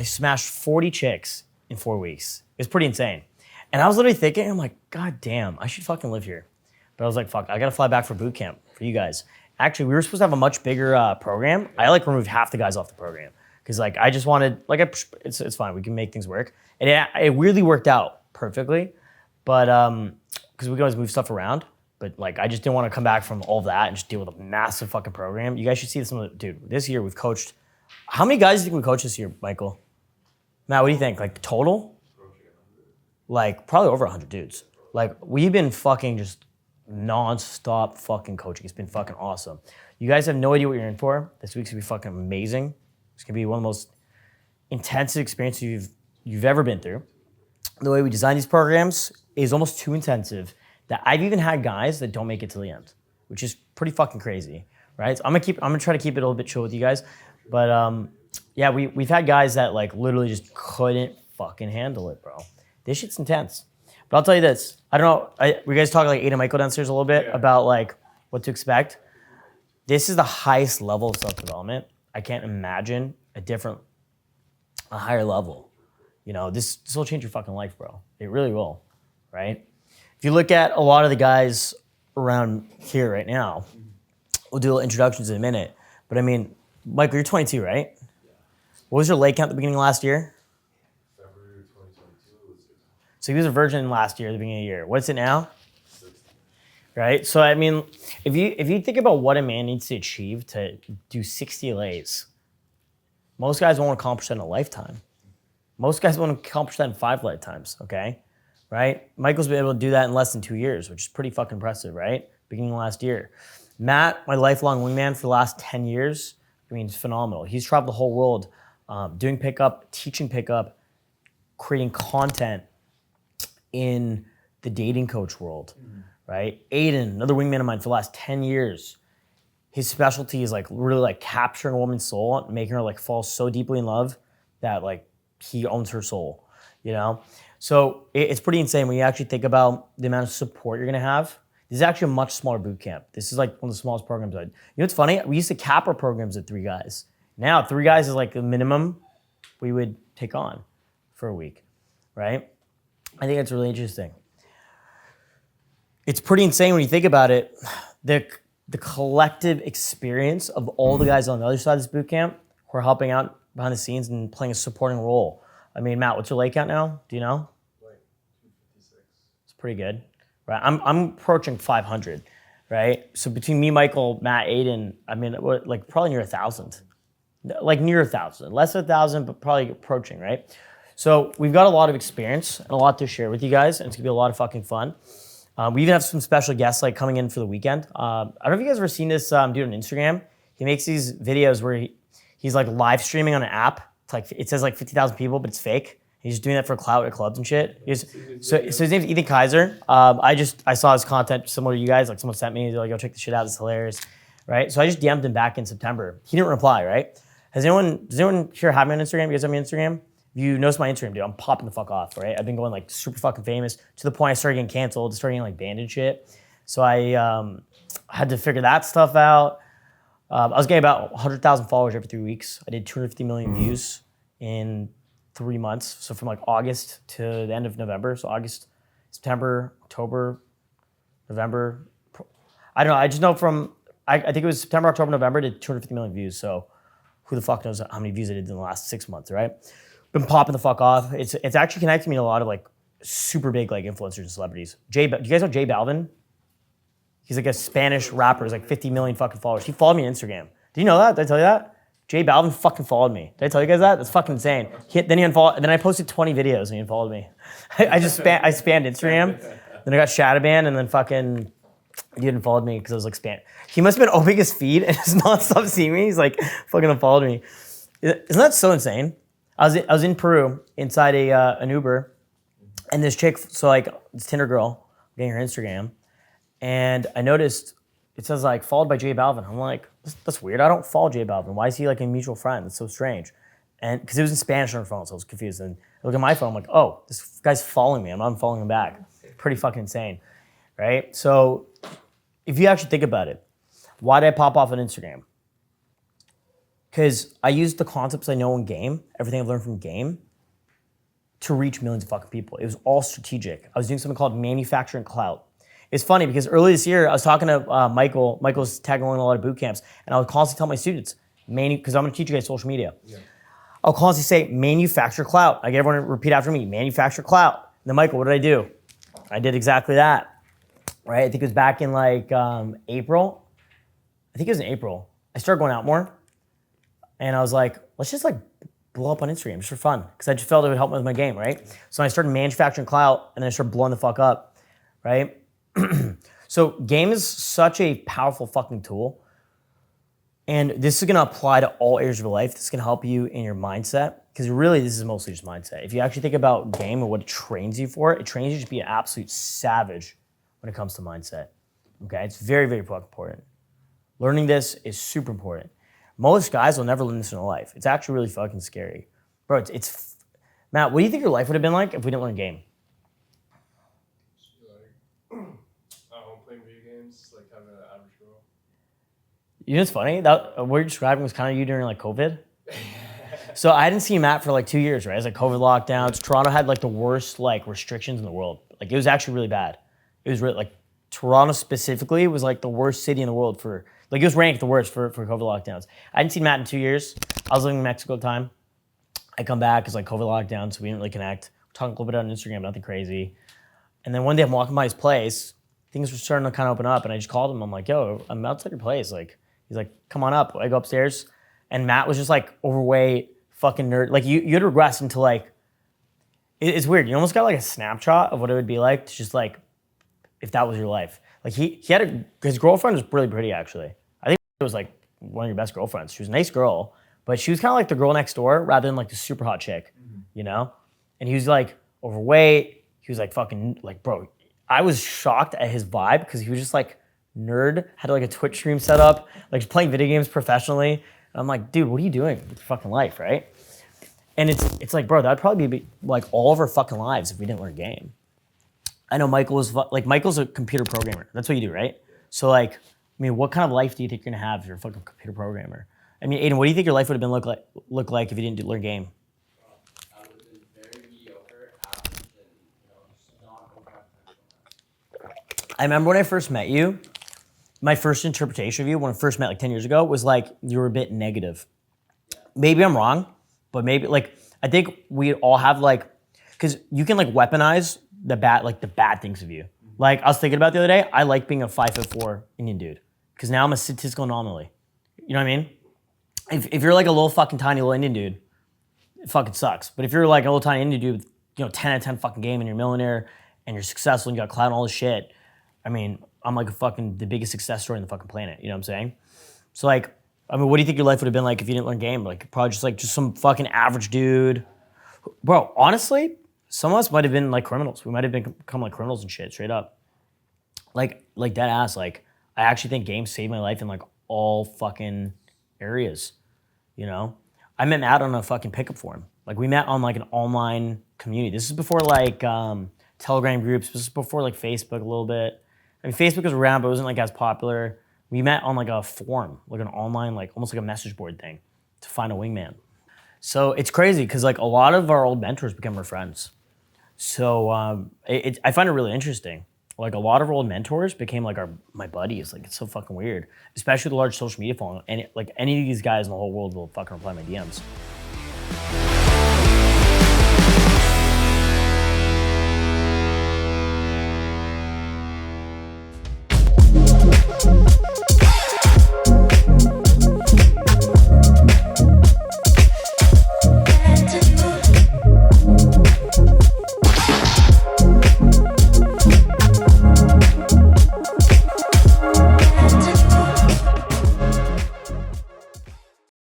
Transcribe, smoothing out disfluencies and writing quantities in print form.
I smashed 40 chicks in 4 weeks. It was pretty insane. And I was literally thinking, I'm like, God damn, I should fucking live here. But I was like, fuck, I gotta fly back for boot camp for you guys. Actually, we were supposed to have a much bigger program. I like removed half the guys off the program. Cause like, I just wanted, like, it's fine, we can make things work. And it weirdly worked out perfectly. But, cause we can always move stuff around. But like, I just didn't want to come back from all of that and just deal with a massive fucking program. You guys should see this. Dude, this year we've coached, how many guys do you think we coached this year, Michael? Matt, what do you think? Like total? Like probably over 100 dudes. Like we've been fucking just non-stop fucking coaching. It's been fucking awesome. You guys have no idea what you're in for. This week's gonna be fucking amazing. It's gonna be one of the most intensive experiences you've ever been through. The way we design these programs is almost too intensive that I've even had guys that don't make it to the end, which is pretty fucking crazy, right? So I'm gonna try to keep it a little bit chill with you guys. But yeah, we've had guys that like literally just couldn't fucking handle it, bro. This shit's intense. But I'll tell you this. I don't know. We guys talk like Aiden and Michael downstairs a little bit about like what to expect. This is the highest level of self-development. I can't imagine a higher level. You know, this will change your fucking life, bro. It really will, right? If you look at a lot of the guys around here right now, we'll do introductions in a minute. But I mean, Michael, you're 22, right? What was your leg count at the beginning of last year? So he was a virgin last year at the beginning of the year. What's it now? 60. Right? So I mean, if you think about what a man needs to achieve to do 60 lays, most guys won't accomplish that in a lifetime. Most guys won't accomplish that in 5 lifetimes, okay? Right? Michael's been able to do that in less than 2 years, which is pretty fucking impressive, right? Beginning of last year. Matt, my lifelong wingman for the last 10 years, I mean, it's phenomenal. He's traveled the whole world doing pickup, teaching pickup, creating content in the dating coach world, right? Aiden, another wingman of mine for the last 10 years, his specialty is like really like capturing a woman's soul and making her like fall so deeply in love that like he owns her soul, you know? So it's pretty insane when you actually think about the amount of support you're gonna have. This is actually a much smaller boot camp. This is like one of the smallest programs You know what's funny? We used to cap our programs at 3 guys. Now 3 guys is like the minimum we would take on for a week, right? I think that's really interesting. It's pretty insane when you think about it. The collective experience of all the guys on the other side of this boot camp who are helping out behind the scenes and playing a supporting role. I mean, Matt, what's your leg count now? Do you know? Like 256. It's pretty good, right? I'm approaching 500, right? So between me, Michael, Matt, Aiden, I mean, like probably near 1,000, like near 1,000, less than 1,000, but probably approaching, right? So we've got a lot of experience and a lot to share with you guys, and it's gonna be a lot of fucking fun. We even have some special guests like coming in for the weekend. I don't know if you guys ever seen this dude on Instagram. He makes these videos where he's like live streaming on an app. It's like it says like 50,000 people, but it's fake. He's just doing that for clout at clubs and shit. So his name's Ethan Kaiser. I saw his content similar to you guys. Like someone sent me, they're like, "Yo, check this shit out. It's hilarious," right? So I just DM'd him back in September. He didn't reply, right? Does anyone here have me on Instagram? You guys have me on Instagram? You notice my Instagram, dude. I'm popping the fuck off, right? I've been going like super fucking famous to the point I started getting canceled, started getting like banned and shit. So I had to figure that stuff out. I was getting about 100,000 followers every 3 weeks. I did 250 million views in 3 months. So from like August to the end of November. So August, September, October, November. I don't know. I just know from, I think it was September, October, November, did 250 million views. So who the fuck knows how many views I did in the last 6 months, right? Been popping the fuck off. It's actually connected me to a lot of like super big like influencers and celebrities. Do you guys know J Balvin? He's like a Spanish rapper. He's like 50 million fucking followers. He followed me on Instagram. Did you know that? Did I tell you that? J Balvin fucking followed me. Did I tell you guys that? That's fucking insane. Then he unfollowed. And then I posted 20 videos and he unfollowed me. I spammed Instagram. Then I got shadow banned and then fucking he didn't follow me because I was like spam. He must have been opening his feed and just not stop seeing me. He's like fucking unfollowed me. Isn't that so insane? I was in Peru inside an Uber, and this chick, so like this Tinder girl, getting her Instagram, and I noticed it says like followed by J Balvin. I'm like, that's weird. I don't follow J Balvin. Why is he like a mutual friend? It's so strange. And because it was in Spanish on her phone, so I was confused. And I look at my phone, I'm like, oh, this guy's following me. I'm not following him back. Pretty fucking insane, right? So if you actually think about it, why did I pop off on Instagram? Because I used the concepts I know in game, everything I've learned from game, to reach millions of fucking people. It was all strategic. I was doing something called manufacturing clout. It's funny because early this year, I was talking to Michael. Michael's tagging along a lot of boot camps, and I would constantly tell my students, because I'm gonna teach you guys social media. Yeah. I'll constantly say, manufacture clout. I get everyone to repeat after me, manufacture clout. And then Michael, what did I do? I did exactly that, right? I think it was back in like April. I think it was in April. I started going out more, and I was like, let's just like blow up on Instagram just for fun, because I just felt it would help me with my game, right? So I started manufacturing clout, and then I started blowing the fuck up, right? So game is such a powerful fucking tool. And this is gonna apply to all areas of your life. This is gonna help you in your mindset, because really this is mostly just mindset. If you actually think about game and what it trains you for, it trains you to be an absolute savage when it comes to mindset, okay? It's very, very fucking important. Learning this is super important. Most guys will never learn this in their life. It's actually really fucking scary. Bro, Matt, what do you think your life would have been like if we didn't learn game? Playing video games, like having an average girl. You know what's funny? That what you're describing was kind of you during like COVID. So I hadn't seen Matt for like 2 years, right? It was like COVID lockdowns. Toronto had like the worst like restrictions in the world. Like it was actually really bad. It was really like Toronto specifically was like the worst city in the world for like it was ranked the worst for COVID lockdowns. I hadn't seen Matt in 2 years. I was living in Mexico at the time. I come back, it's like COVID lockdown, so we didn't really connect. We're talking a little bit on Instagram, nothing crazy. And then one day I'm walking by his place, things were starting to kind of open up, and I just called him. I'm like, yo, I'm outside your place. Like, he's like, come on up. I go upstairs, and Matt was just like overweight, fucking nerd. Like you had regressed into like, it's weird. You almost got like a snapshot of what it would be like to just like, if that was your life. Like he had his girlfriend was really pretty actually. I think it was like one of your best girlfriends. She was a nice girl, but she was kind of like the girl next door rather than like the super hot chick, you know? And he was like overweight. He was like fucking like, bro, I was shocked at his vibe because he was just like nerd, had like a Twitch stream set up, like just playing video games professionally. And I'm like, dude, what are you doing with your fucking life, right? And it's like, bro, that'd probably be like all of our fucking lives if we didn't learn game. I know Michael's a computer programmer. That's what you do, right? So like, I mean, what kind of life do you think you're gonna have if you're a fucking computer programmer? I mean, Aiden, what do you think your life would have been look like if you didn't learn game? I would have been very mediocre, average, and just not go back. I remember when I first met you, my first interpretation of you when I first met like 10 years ago was like you were a bit negative. Yeah. Maybe I'm wrong, but maybe like I think we all have like, because you can like weaponize the bad things of you. Like I was thinking about the other day, I like being a 5'4" Indian dude because now I'm a statistical anomaly. You know what I mean? If you're like a little fucking tiny little Indian dude, it fucking sucks. But if you're like a little tiny Indian dude with 10 out of 10 fucking game and you're a millionaire and you're successful and you got clout and all this shit, I mean, I'm like the biggest success story on the fucking planet. You know what I'm saying? So like, I mean, what do you think your life would have been like if you didn't learn game? Like probably just some fucking average dude. Bro, honestly, some of us might have been like criminals. We might have become like criminals and shit, straight up. Like dead ass. Like I actually think games saved my life in like all fucking areas. You know, I met Matt on a fucking pickup forum. Like we met on like an online community. This is before like Telegram groups. This is before like Facebook a little bit. I mean, Facebook was around, but it wasn't like as popular. We met on like a forum, like an online, like almost like a message board thing to find a wingman. So it's crazy because like a lot of our old mentors become our friends. So I find it really interesting. Like a lot of our old mentors became like my buddies. Like it's so fucking weird, especially with the large social media following. And like any of these guys in the whole world will fucking reply my DMs.